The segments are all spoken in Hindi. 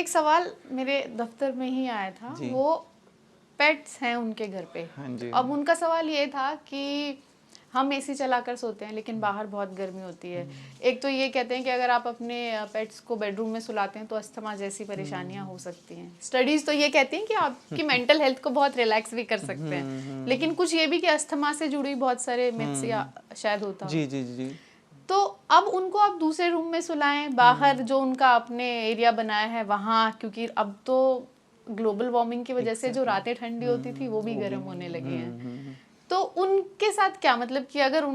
एक सवाल मेरे दफ्तर में ही आया था, वो पेट्स हैं उनके घर पे। हाँ जी। अब उनका सवाल ये था कि हम एसी चलाकर सोते हैं लेकिन बाहर बहुत गर्मी होती है। एक तो ये कहते हैं कि अगर आप अपने पेट्स को बेडरूम में सुलाते हैं तो अस्थमा जैसी परेशानियां हो सकती हैं। स्टडीज तो ये कहती हैं कि आपकी मेंटल हेल्थ को बहुत रिलैक्स भी कर सकते हैं, लेकिन कुछ ये भी कि अस्थमा से जुड़ी बहुत सारे मिथ्स या शायद होता जी जी जी जी। तो अब उनको आप दूसरे रूम में सुलाएं, बाहर जो उनका आपने एरिया बनाया है वहाँ, क्योंकि अब तो ग्लोबल वार्मिंग की वजह से जो रातें ठंडी होती थी वो भी गर्म होने लगी हैं। तो उनके साथ क्या मतलब कि अगर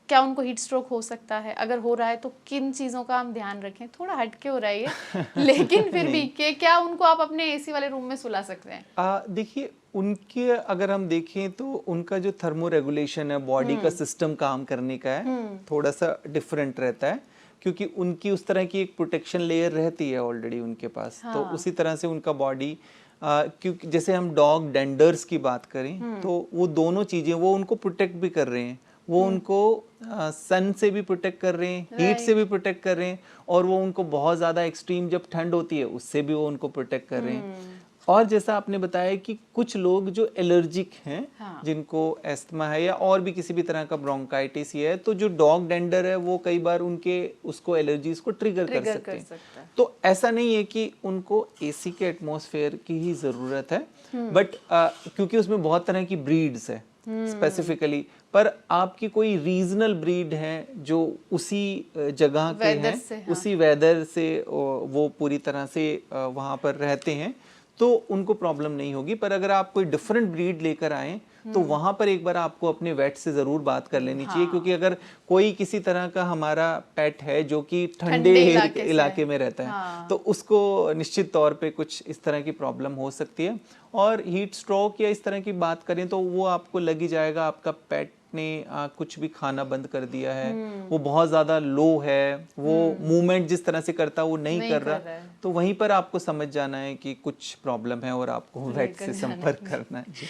क्या उनको हीट स्ट्रोक हो सकता है? अगर हो रहा है तो किन चीज़ों का हम ध्यान रखें? थोड़ा हटके हो रहा है ये लेकिन फिर भी कि क्या उनको आप अपने एसी वाले रूम में सुला सकते हैं? देखिए, उनके अगर हम देखें तो उनका जो थर्मो रेगुलेशन है, बॉडी का सिस्टम काम करने का है, थोड़ा सा डिफरेंट रहता है, क्योंकि उनकी उस तरह की एक प्रोटेक्शन लेयर रहती है ऑलरेडी उनके पास। तो उसी तरह से उनका बॉडी, क्योंकि जैसे हम डॉग डेंडर्स की बात करें तो वो दोनों चीज़ें वो उनको प्रोटेक्ट भी कर रहे हैं, वो उनको सन से भी प्रोटेक्ट कर रहे हैं, हीट से भी प्रोटेक्ट कर रहे हैं, और वो उनको बहुत ज़्यादा एक्सट्रीम जब ठंड होती है उससे भी वो उनको प्रोटेक्ट कर रहे हैं। और जैसा आपने बताया कि कुछ लोग जो एलर्जिक हैं, जिनको एस्थमा है या और भी किसी भी तरह का ब्रोंकाइटिस है, तो जो डॉग डेंडर है वो कई बार उनके उसको एलर्जीज को ट्रिगर कर सकते हैं। तो ऐसा नहीं है कि उनको एसी के एटमॉस्फेयर की ही ज़रूरत है, बट क्योंकि उसमें बहुत तरह की ब्रीड्स है स्पेसिफिकली, पर आपकी कोई रीजनल ब्रीड है जो उसी जगह के हैं, उसी वेदर से वो पूरी तरह से वहाँ पर रहते हैं, तो उनको प्रॉब्लम नहीं होगी। पर अगर आप कोई डिफरेंट ब्रीड लेकर आए तो वहां पर एक बार आपको अपने वेट से जरूर बात कर लेनी चाहिए, क्योंकि अगर कोई किसी तरह का हमारा पेट है जो कि ठंडे इलाके में रहता है, तो उसको निश्चित तौर पे कुछ इस तरह की प्रॉब्लम हो सकती है। और हीट स्ट्रोक या इस तरह की बात करें तो वो आपको लग ही जाएगा, आपका पेट ने कुछ भी खाना बंद कर दिया है, वो बहुत ज्यादा लो है, वो मूवमेंट जिस तरह से करता वो नहीं कर रहा, तो वहीं पर आपको समझ जाना है कि कुछ प्रॉब्लम है और आपको वेट से संपर्क करना है।